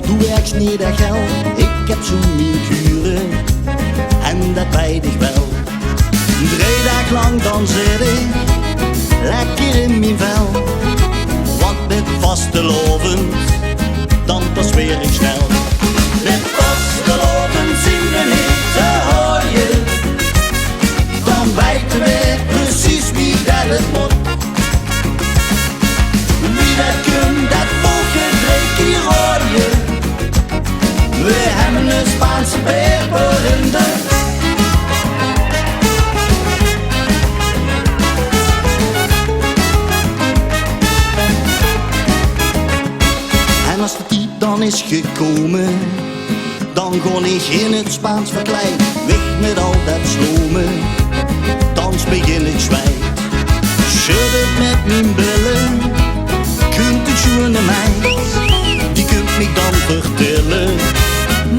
doe ergens niet dat geld. Ik heb zo'n mijn kuren en dat weet ik wel. 3 dagen lang dan zit ik lekker in mijn vel. Want met vastelovend, dan passeer ik snel. Met vastelovend zien we niet te hooien. Dan weten we precies wie dat het moet. Wie dat kunt, dat volgt 3 keer rooien. We hebben een Spaanse peper in de. En als de type dan is gekomen, dan ga ik in het Spaans verkleed. Weg met al dat slomen, thans begin ik zwijg. Schudden met mijn billen, kunt u zoen naar mij. Die kunt me dan vertellen.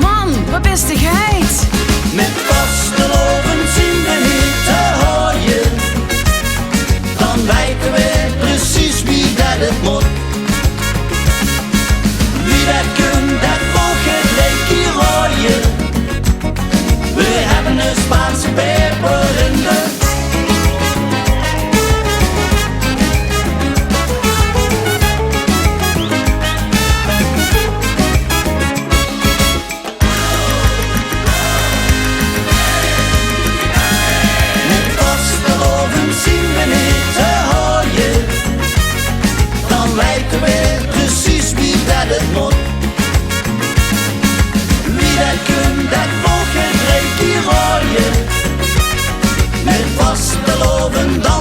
Man, wat bestigheid! Met vastelovend zien we niet te hooien. Dan weten we precies wie dat het moet. Wie dat kunt, dat volgt 3 keer rooien. We hebben een Spaanse peper in de. Wie dat kunt, dat volgt 3 keer rooien. Met vastelovend dan